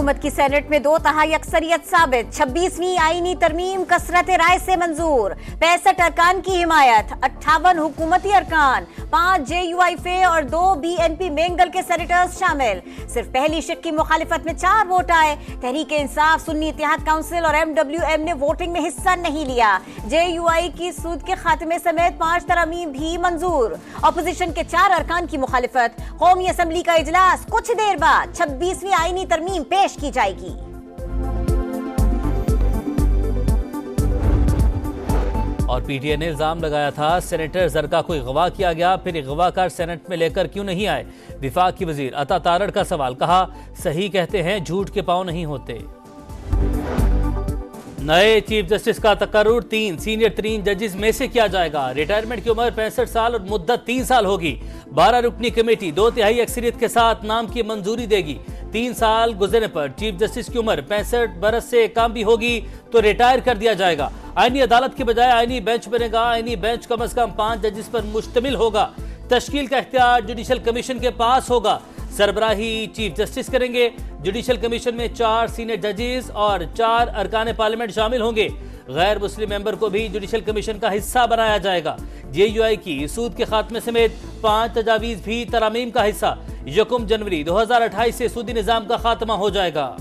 हुकूमत की सेनेट में 2/3 अक्सरियत साबित। 26वीं आईनी तरमीम कसरत राय से मंजूर। 65 अरकान की हिमायत। 58 हुकूमती अरकान, 5 JUIFA और 2 BNP मेंगल के सेनेटर्स शामिल। सिर्फ पहली शिक की मुखालिफत में 4 वोट आए। तहरीक इंसाफ, सुन्नी इत्तेहाद काउंसिल और MWM ने वोटिंग में हिस्सा नहीं लिया। JUI की सूद के खात्मे समेत 5 तरमीम भी मंजूर। अपोजिशन के 4 अरकान की मुखालिफत। कौमी असम्बली का इजलास कुछ देर बाद 26वीं आईनी तरमीम पेश की जाएगी। और PTI ने इल्जाम लगाया था सेनेटर जरका को अगवा किया गया, फिर अगवाकार सेनेट में लेकर क्यों नहीं आए। विफाक की वजीर अता तारड़ का सवाल, कहा सही कहते हैं झूठ के पांव नहीं होते। नए चीफ जस्टिस का तकर्रुर 3 सीनियर तरीन जजेस में से किया जाएगा। रिटायरमेंट की उम्र 65 साल और मुद्दत 3 साल होगी। 12 रुकनी कमेटी 2/3 अक्सरियत के साथ नाम की मंजूरी देगी। 3 साल गुजरने पर चीफ जस्टिस की उम्र 65 बरस से कम भी होगी तो रिटायर कर दिया जाएगा। आईनी अदालत के बजाय आईनी बेंच बनेगा। आईनी बेंच कम अज कम 5 जजेस पर मुश्तमिल होगा। तश्कील का इख्तियार जुडिशल कमीशन के पास होगा। सरबराही चीफ जस्टिस करेंगे। जुडिशल कमीशन में 4 सीनियर जजेस और 4 अरकान पार्लियामेंट शामिल होंगे। गैर मुस्लिम मेंबर को भी जुडिशल कमीशन का हिस्सा बनाया जाएगा। JUI की सूद के खात्मे समेत 5 तजावीज भी तरामीम का हिस्सा। 1 जनवरी 2028 से सूदी निजाम का खात्मा हो जाएगा।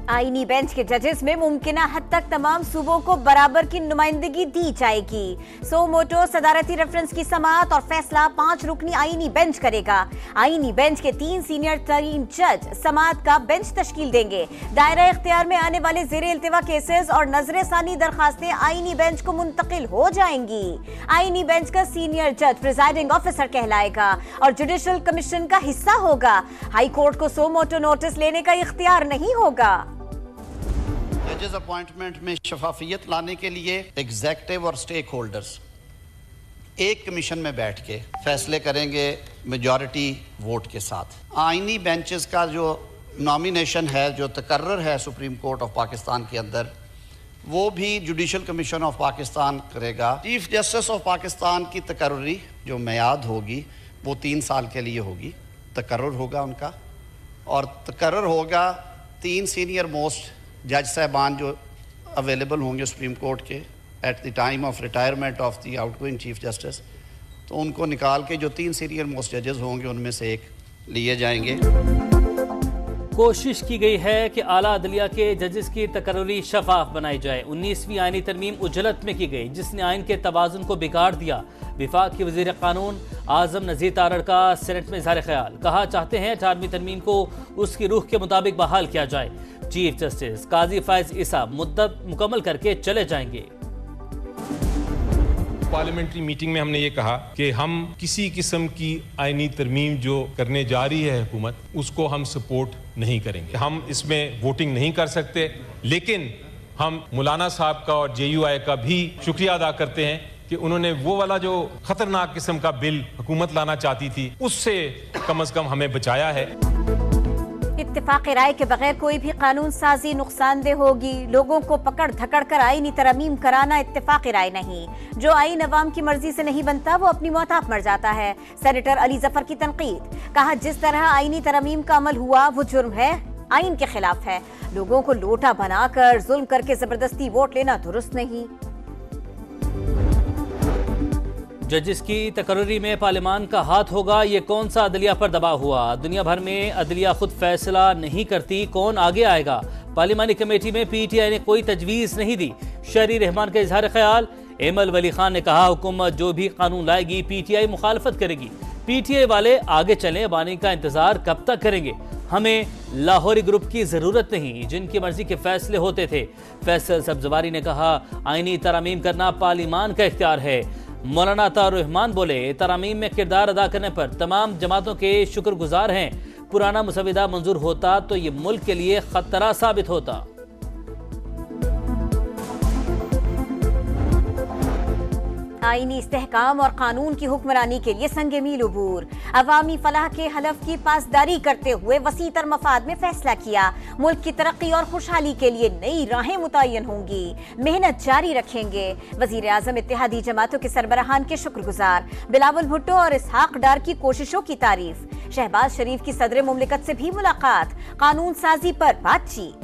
आईनी बेंच के जजेस में मुमकिन हद तक तमाम सूबों को बराबर की नुमाइंदगी दी जाएगी। सो मोटो सदारती रेफरेंस की समाअत और फैसला 5 रुकनी आईनी बेंच करेगा। आईनी बेंच के 3 सीनियर तरीन जज समाअत का बेंच तश्कील देंगे। दायरा इख्तियार में आने वाले ज़ेरे इल्तिवा केसेस और नजर सानी दरखास्तें आईनी बेंच को मुंतकिल हो जाएंगी। आईनी बेंच का सीनियर जज प्रिजाइडिंग ऑफिसर कहलाएगा और जुडिशल कमीशन का हिस्सा होगा। हाई कोर्ट को सो मोटो नोटिस लेने का इख्तियार नहीं होगा। जजेस अपॉइंटमेंट में शफाफियत लाने के लिए एग्जेक्टिव और स्टेक होल्डर्स एक कमीशन में बैठ के फैसले करेंगे मेजॉरिटी वोट के साथ। आईनी बेंचेस का जो नॉमिनेशन है, जो तकर्रर है सुप्रीम कोर्ट ऑफ पाकिस्तान के अंदर, वो भी जुडिशल कमीशन ऑफ पाकिस्तान करेगा। चीफ जस्टिस ऑफ पाकिस्तान की तकर्री जो मियाद होगी वो 3 साल के लिए होगी। तकर्रर होगा उनका और तकर्रर होगा 3 सीनियर मोस्ट जज साहबान जो अवेलेबल होंगे सुप्रीम कोर्ट के at the time of retirement of the outgoing chief justice, तो उनको निकाल के जो 3 सीनियर मोस्ट जजेस होंगे उनमें से एक लिए जाएंगे। कोशिश की गई है कि आला अदलिया के जजेस की तकर्री शफाफ बनाई जाए। 19वीं आईनी तरमीम उजलत में की गई जिसने आइन के तवाज़ुन को बिगाड़ दिया। विफाक की वज़ीर कानून आज़म नज़ीर तारड़ का सेनेट में इज़हार ख्याल, कहा चाहते हैं 18वीं तरमीम को उसकी रूह के मुताबिक बहाल किया जाए। चीफ जस्टिस काजी फायज ईसा मुद्दत मुकम्मल करके चले जाएंगे। पार्लियामेंट्री मीटिंग में हमने ये कहा कि हम किसी किस्म की आईनी तरमीम जो करने जा रही है हुकूमत, उसको हम सपोर्ट नहीं करेंगे। हम इसमें वोटिंग नहीं कर सकते, लेकिन हम मौलाना साहब का और JUI का भी शुक्रिया अदा करते हैं कि उन्होंने वो वाला जो खतरनाक किस्म का बिल हुकूमत लाना चाहती थी उससे कम से कम हमें बचाया है। इत्तेफाक राय के बगैर कोई भी कानून साजी नुकसानदेह होगी। लोगों को पकड़ धकड़ कर आईनी तरमीम कराना इत्तेफाक राय नहीं। जो आईन अवाम की मर्जी से नहीं बनता वो अपनी मौत आप मर जाता है। सेनेटर अली जफर की तनकीद, कहा जिस तरह आईनी तरमीम का अमल हुआ वो जुर्म है, आइन के खिलाफ है। लोगों को लोटा बनाकर जुल्म करके जबरदस्ती वोट लेना दुरुस्त नहीं। जजेस की तकर्री में पार्लियामान का हाथ होगा, ये कौन सा अदलिया पर दबाव हुआ। दुनिया भर में अदलिया खुद फैसला नहीं करती, कौन आगे आएगा। पार्लियामानी कमेटी में PTI ने कोई तजवीज़ नहीं दी। शहरी रहमान का इजहार ख्याल, एमल वली खान ने कहा हुकूमत जो भी कानून लाएगी PTI मुखालफत करेगी। PTI वाले आगे चलें, बानी का इंतजार कब तक करेंगे। हमें लाहौरी ग्रुप की जरूरत नहीं जिनकी मर्जी के फैसले होते थे। फैसल सब्जवारी ने कहा आईनी तरामीम करना पार्लियामान का इख्तियार है। मौलाना अता रहमान बोले तरामीम में किरदार अदा करने पर तमाम जमातों के शुक्रगुजार हैं। पुराना मुसविदा मंजूर होता तो ये मुल्क के लिए खतरा साबित होता। आईनी इस्तेहकाम और कानून की हुक्मरानी के लिए संगे मील उबूर। अवामी फलाह के हलफ की पासदारी करते हुए वसीतर मफाद में फैसला किया। मुल्क की तरक्की और खुशहाली के लिए नई राहें मुतय्यन होंगी, मेहनत जारी रखेंगे। वजीर आजम इत्तेहादी जमातों के सरबराहान के शुक्रगुजार। बिलावल भुट्टो और इसहाक डार की कोशिशों की तारीफ। शहबाज शरीफ की सदर मुमलिकत से भी मुलाकात, कानून साजी पर बातचीत।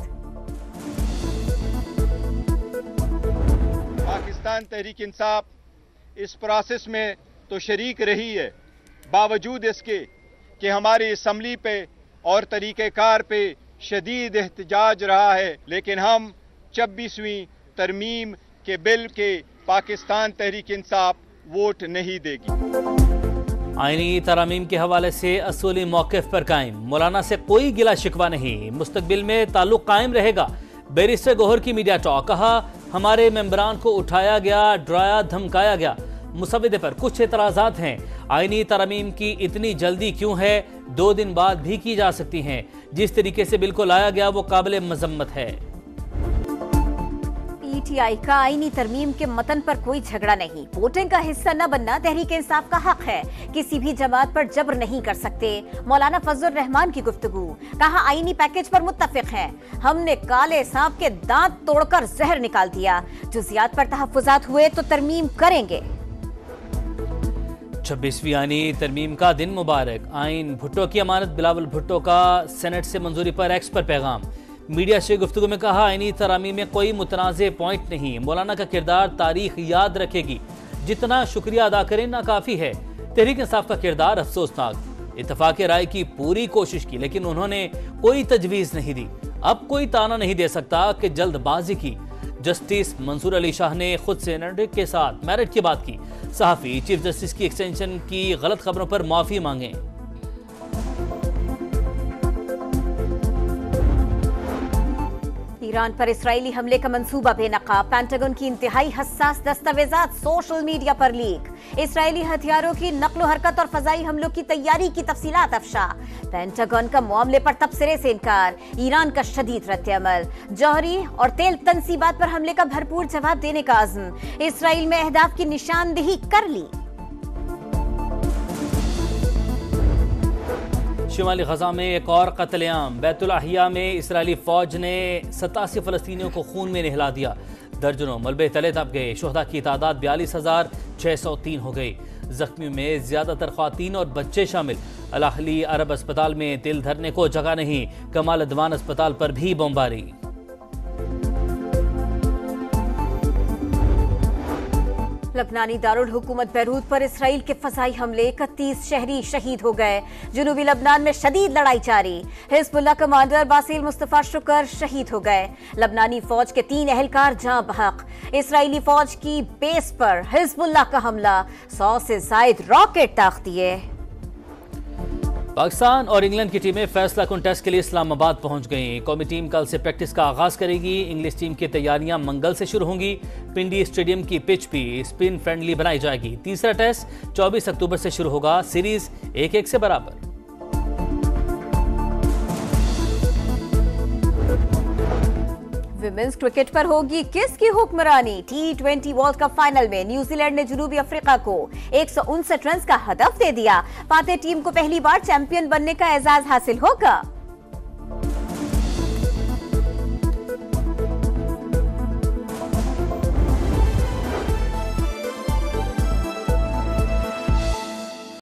पाकिस्तान तहरीक इंसाफ इस प्रोसेस में तो शरीक रही है, बावजूद इसके कि हमारी असम्बली पे और तरीक़ेकार पे शदीद एहतजाज रहा है, लेकिन हम 26वीं तरमीम के बिल के पाकिस्तान तहरीक इंसाफ वोट नहीं देगी। आईनी तरामीम के हवाले से असूली मौक़िफ़ पर कायम, मौलाना से कोई गिला शिकवा नहीं, मुस्तकबिल में ताल्लुक कायम रहेगा। बैरिस्टर गौहर की मीडिया टॉक, कहा हमारे मेंबरान को उठाया गया, डराया धमकाया गया। मुसविदे पर कुछ एतराज़ात हैं। आईनी तरामीम की इतनी जल्दी क्यों है? 2 दिन बाद भी की जा सकती हैं। जिस तरीके से बिल को लाया गया वो काबिल मजम्मत है। पीटीआई का आईनी तरमीम के मतन पर कोई झगड़ा नहीं, वोटिंग का हिस्सा न बनना तहरीक इंसाफ का हक है, किसी भी जमात पर जबर नहीं कर सकते। मौलाना फजल रहमान की गुफ्तगू, कहा आईनी पैकेज पर मुत्तफिक हैं, हमने काले सांप के दांत तोड़कर जहर निकाल दिया, जुजियात पर तहफ्फुजात हुए तो तरमीम करेंगे। 26वीं आईनी तरमीम का दिन मुबारक। आइन भुट्टो की अमानत, बिलावल भुट्टो का सेनेट से मंजूरी पर एक्स पर पैगाम। मीडिया से गुफ्तगू में कहा आईनी तरामीम में कोई मुतनाज़े पॉइंट नहीं, मौलाना का किरदार तारीख याद रखेगी, जितना शुक्रिया अदा करें ना काफ़ी है। तहरीक इंसाफ का किरदार अफसोसनाक, इत्तफाक राय की पूरी कोशिश की लेकिन उन्होंने कोई तजवीज़ नहीं दी। अब कोई ताना नहीं दे सकता कि जल्दबाजी की। जस्टिस मंसूर अली शाह ने खुद सेनेट के साथ मेरिट की बात की। सहाफ़ी चीफ जस्टिस की एक्सटेंशन की गलत खबरों पर माफ़ी मांगे। ईरान पर इसराइली हमले का मंसूबा बेनकाब, पेंटागन की इंतहाई हसास दस्तावेजात सोशल मीडिया पर लीक। इसराइली हथियारों की नकलो हरकत और फजाई हमलों की तैयारी की तफसीलात अफशा। पेंटागन का मामले पर तबसरे से इनकार, ईरान का शदीद रद्द-ए-अमल। जौहरी और तेल तनसीबात पर हमले का भरपूर जवाब देने का अज़्म, इसराइल में अहदाफ की निशानदेही कर ली। शिमाली गजा में एक और कत्लेआम, बैतुल अहिया में इसराइली फौज ने 87 फलस्तीनियों को खून में नहला दिया। दर्जनों मलबे तले दब गए। शुहदा की तादाद 42,603 हो गई। जख्मियों में ज्यादातर ख्वातीन और बच्चे शामिल। अल अहली अरब अस्पताल में दिल धरने को जगह नहीं, कमाल अदवान अस्पताल पर भी बमबारी। लबनानी दारुल हुकूमत बैरूत पर इसराइल के फजाई हमले, 31 शहरी शहीद हो गए। जुनूबी लबनान में शदीद लड़ाई जारी, हिजबुल्लाह कमांडर बासिल मुस्तफा शुक्र शहीद हो गए। लबनानी फौज के 3 एहलकार जाँ बहक। इसराइली फौज की बेस पर हिजबुल्लाह का हमला, 100 से जायद रॉकेट दाग दिए। पाकिस्तान और इंग्लैंड की टीमें फैसला कुन टेस्ट के लिए इस्लामाबाद पहुंच गईं। कौमी टीम कल से प्रैक्टिस का आगाज करेगी। इंग्लिश टीम की तैयारियां मंगल से शुरू होंगी। पिंडी स्टेडियम की पिच भी स्पिन फ्रेंडली बनाई जाएगी। तीसरा टेस्ट 24 अक्टूबर से शुरू होगा। सीरीज 1-1 से बराबर। विमेंस क्रिकेट पर होगी किसकी हुक्मरानी? T20 वर्ल्ड कप फाइनल में न्यूजीलैंड ने जनूबी अफ्रीका को 159 रन का हदफ दे दिया। फातेह टीम को पहली बार चैंपियन बनने का एजाज हासिल होगा।